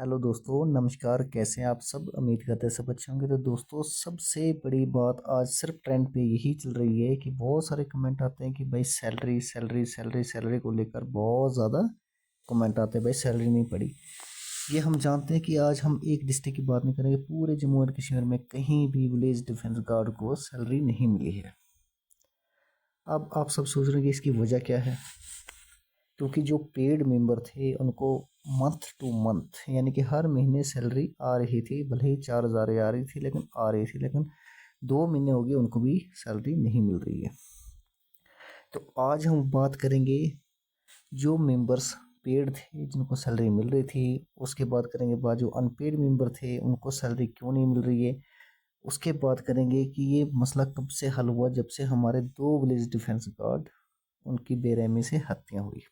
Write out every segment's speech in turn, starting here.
Hello दोस्तों, नमस्कार। कैसे हैं आप सब? उम्मीद करते हैं सब अच्छे होंगे। तो दोस्तों, सबसे बड़ी बात आज सिर्फ ट्रेंड पे यही चल रही है कि बहुत सारे कमेंट आते हैं कि भाई सैलरी सैलरी सैलरी सैलरी को लेकर बहुत ज़्यादा कमेंट आते हैं, भाई सैलरी नहीं पड़ी। ये हम जानते हैं कि आज हम एक डिस्ट्रिक्ट की बात नहीं करेंगे, पूरे जम्मू एंड कश्मीर में कहीं भी विलेज डिफेंस गार्ड को सैलरी नहीं मिली है। अब आप सब सोच रहे हैं कि इसकी वजह क्या है। क्योंकि जो पेड मेंबर थे उनको मंथ टू मंथ यानी कि हर महीने सैलरी आ रही थी, भले ही 4,000 आ रही थी लेकिन आ रही थी, लेकिन 2 महीने हो गए उनको भी सैलरी नहीं मिल रही है। तो आज हम बात करेंगे जो मेंबर्स पेड थे जिनको सैलरी मिल रही थी, उसके बाद करेंगे बात जो अनपेड मेंबर थे उनको सैलरी क्यों नहीं मिल रही है। उसके बाद करेंगे कि ये मसला कब से हल हुआ, जब से हमारे 2 विलेज डिफेंस गार्ड उनकी बेरहमी से हत्या हुई।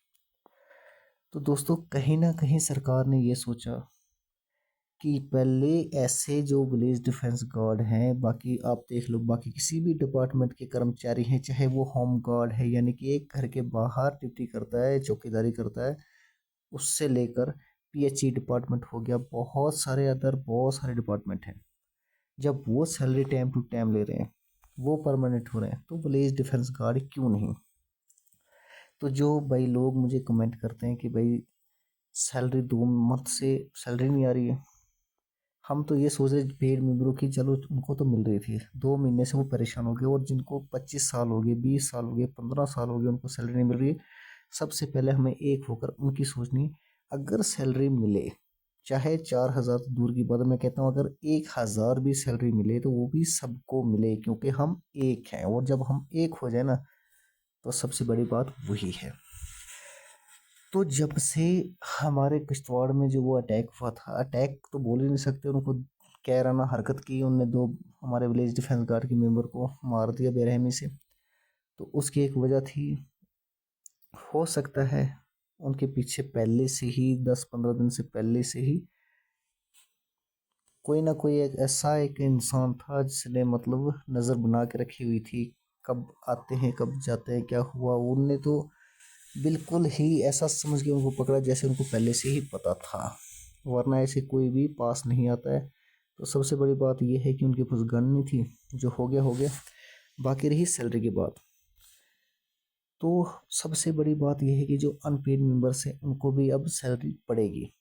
तो दोस्तों, कहीं ना कहीं सरकार ने ये सोचा कि पहले ऐसे जो विलेज डिफेंस गार्ड हैं, बाकी आप देख लो, बाकी किसी भी डिपार्टमेंट के कर्मचारी हैं, चाहे वो होम गार्ड है यानी कि एक घर के बाहर ड्यूटी करता है, चौकीदारी करता है, उससे लेकर पीएचई डिपार्टमेंट हो गया, बहुत सारे डिपार्टमेंट हैं। जब वो सैलरी टाइम टू टाइम ले रहे हैं, वो परमानेंट हो रहे हैं, तो विलेज डिफेंस गार्ड क्यों नहीं? तो जो भाई लोग मुझे कमेंट करते हैं कि भाई सैलरी 2 मंथ से सैलरी नहीं आ रही है, हम तो ये सोच रहे पेड मेंबरों की, चलो उनको तो मिल रही थी, 2 महीने से वो परेशान हो गए, और जिनको 25 साल हो गए, 20 साल हो गए, 15 साल हो गए, उनको सैलरी नहीं मिल रही है। सबसे पहले हमें एक होकर उनकी सोचनी, अगर सैलरी मिले, चाहे 4,000 तो दूर की बात है, मैं कहता हूँ अगर 1,000 भी सैलरी मिले तो वो भी सबको मिले, क्योंकि हम एक हैं, और जब हम एक हो जाए ना, तो सबसे बड़ी बात वही है। तो जब से हमारे किश्तवाड़ में जो वो अटैक हुआ था, अटैक तो बोल ही नहीं सकते, उनको कैराना हरकत की उनने, 2 हमारे विलेज डिफेंस गार्ड के मेंबर को मार दिया बेरहमी से। तो उसकी एक वजह थी, हो सकता है उनके पीछे पहले से ही 10-15 दिन से पहले से ही कोई ना कोई एक ऐसा एक इंसान था जिसने मतलब नज़र बना के रखी हुई थी, कब आते हैं कब जाते हैं क्या हुआ। उनने तो बिल्कुल ही ऐसा समझ के उनको पकड़ा जैसे उनको पहले से ही पता था, वरना ऐसे कोई भी पास नहीं आता है। तो सबसे बड़ी बात यह है कि उनके पास गन नहीं थी, जो हो गया हो गया। बाकी रही सैलरी की बात, तो सबसे बड़ी बात यह है कि जो अनपेड मेंबर्स हैं उनको भी अब सैलरी पड़ेगी।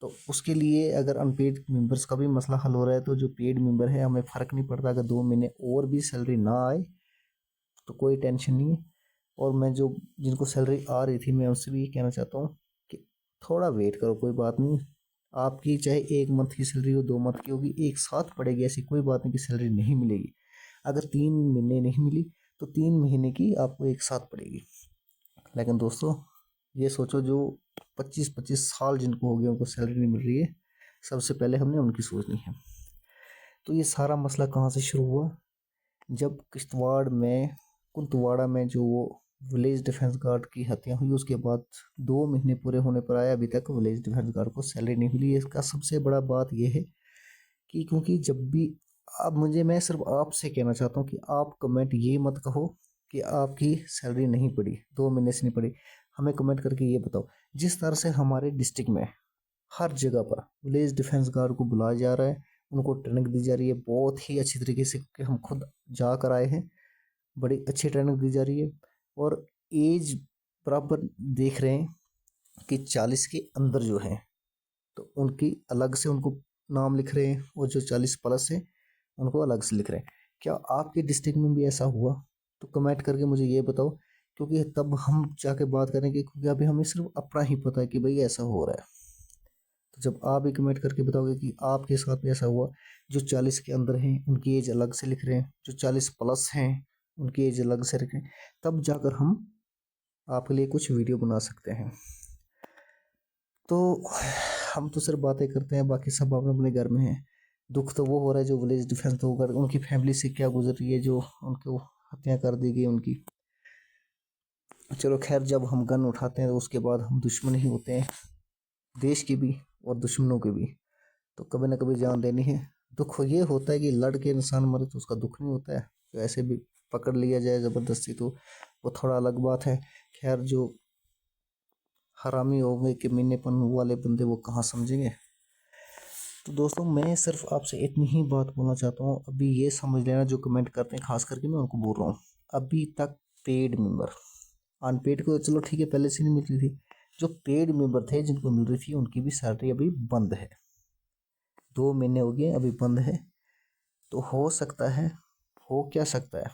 तो उसके लिए अगर अनपेड मेंबर्स का भी मसला हल हो रहा है, तो जो पेड मेंबर है हमें फ़र्क नहीं पड़ता, अगर 2 महीने और भी सैलरी ना आए तो कोई टेंशन नहीं है। और मैं जो जिनको सैलरी आ रही थी, मैं उससे भी ये कहना चाहता हूँ कि थोड़ा वेट करो, कोई बात नहीं। आपकी चाहे 1 मंथ की सैलरी हो, 2 मंथ की होगी, एक साथ पड़ेगी, ऐसी कोई बात नहीं कि सैलरी नहीं मिलेगी। अगर 3 महीने नहीं मिली तो 3 महीने की आपको एक साथ पड़ेगी। लेकिन दोस्तों, ये सोचो जो 25-25 साल जिनको हो गया उनको सैलरी नहीं मिल रही है, सबसे पहले हमने उनकी सोचनी है। तो ये सारा मसला कहाँ से शुरू हुआ, जब किश्तवाड़ में कुंतवाड़ा में जो वो विलेज डिफेंस गार्ड की हत्या हुई, उसके बाद 2 महीने पूरे होने पर आए, अभी तक विलेज डिफेंस गार्ड को सैलरी नहीं मिली। इसका सबसे बड़ा बात यह है कि क्योंकि जब भी, अब मुझे, मैं सिर्फ आपसे कहना चाहता हूँ कि आप कमेंट ये मत कहो कि आपकी सैलरी नहीं पड़ी, 2 महीने से नहीं पड़ी। हमें कमेंट करके ये बताओ, जिस तरह से हमारे डिस्ट्रिक्ट में हर जगह पर विलेज डिफेंस गार्ड को बुलाया जा रहा है, उनको ट्रेनिंग दी जा रही है बहुत ही अच्छी तरीके से, कि हम खुद जाकर आए हैं, बड़ी अच्छी ट्रेनिंग दी जा रही है। और एज बराबर देख रहे हैं कि 40 के अंदर जो हैं, तो उनकी अलग से उनको नाम लिख रहे हैं, और जो 40 प्लस हैं उनको अलग से लिख रहे हैं। क्या आपके डिस्ट्रिक्ट में भी ऐसा हुआ? तो कमेंट करके मुझे ये बताओ, क्योंकि तब हम जाके बात करेंगे, क्योंकि अभी हमें सिर्फ अपना ही पता है कि भाई ऐसा हो रहा है। तो जब आप भी कमेंट करके बताओगे कि आपके साथ भी ऐसा हुआ, जो 40 के अंदर हैं उनकी एज अलग से लिख रहे हैं, जो 40 प्लस हैं उनकी एज अलग से लिख रहे हैं, तब जाकर हम आपके लिए कुछ वीडियो बना सकते हैं। तो हम तो सिर्फ बातें करते हैं, बाकी सब अपने अपने घर में हैं। दुख तो वो हो रहा है जो विलेज डिफेंस तो कर, उनकी फैमिली से क्या गुजर रही है, जो उनको हत्या कर दी गई उनकी। चलो खैर, जब हम गन उठाते हैं तो उसके बाद हम दुश्मन ही होते हैं, देश की भी और दुश्मनों की भी। तो कभी ना कभी जान देनी है। दुख ये होता है कि लड़ के इंसान मरे तो उसका दुख नहीं होता है, तो ऐसे भी पकड़ लिया जाए ज़बरदस्ती तो वो थोड़ा अलग बात है। खैर, जो हरामी होंगे कि महीनेपन वाले बंदे वो कहाँ समझेंगे। तो दोस्तों मैं सिर्फ आपसे इतनी ही बात बोलना चाहता हूँ, अभी ये समझ लेना जो कमेंट करते हैं, खास करके मैं उनको बोल रहा हूँ, अभी तक पेड मेंबर, अनपेड को चलो ठीक है पहले से नहीं मिल रही थी, जो पेड मेंबर थे जिनको मिल रही थी उनकी भी सैलरी अभी बंद है। 2 महीने हो गए अभी बंद है। तो हो सकता है, हो क्या सकता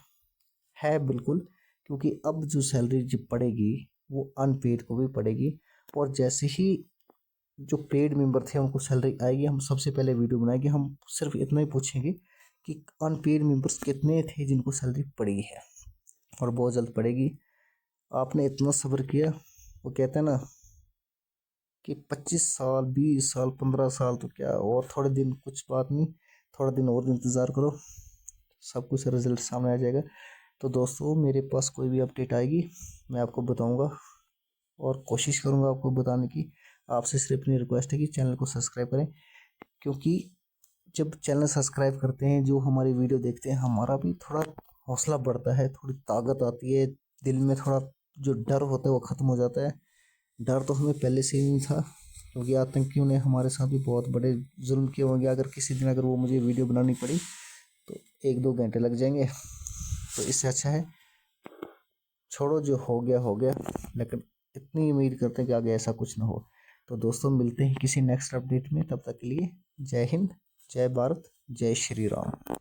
है बिल्कुल, क्योंकि अब जो सैलरी जब पड़ेगी वो अनपेड को भी पड़ेगी। और जैसे ही जो पेड मेंबर थे उनको सैलरी आएगी, हम सबसे पहले वीडियो बनाएंगे, हम सिर्फ इतना ही पूछेंगे कि अनपेड मेंबर्स कितने थे जिनको सैलरी पड़ी है, और बहुत जल्द पड़ेगी। आपने इतना सब्र किया, वो कहते हैं ना कि 25 साल 20 साल 15 साल तो क्या, और थोड़े दिन, कुछ बात नहीं, थोड़ा दिन और इंतज़ार करो, सब कुछ रिजल्ट सामने आ जाएगा। तो दोस्तों मेरे पास कोई भी अपडेट आएगी मैं आपको बताऊंगा, और कोशिश करूंगा आपको बताने की। आपसे सिर्फ इतनी रिक्वेस्ट है कि चैनल को सब्सक्राइब करें, क्योंकि जब चैनल सब्सक्राइब करते हैं, जो हमारी वीडियो देखते हैं, हमारा भी थोड़ा हौसला बढ़ता है, थोड़ी ताकत आती है दिल में, थोड़ा जो डर होता है वो ख़त्म हो जाता है। डर तो हमें पहले से ही नहीं था, क्योंकि आतंकियों ने हमारे साथ भी बहुत बड़े जुल्म किए होंगे। अगर किसी दिन अगर वो मुझे वीडियो बनानी पड़ी तो 1-2 घंटे लग जाएंगे। तो इससे अच्छा है छोड़ो, जो हो गया हो गया, लेकिन इतनी उम्मीद करते हैं कि आगे ऐसा कुछ ना हो। तो दोस्तों मिलते हैं किसी नेक्स्ट अपडेट में, तब तक के लिए जय हिंद, जय भारत, जय श्री राम।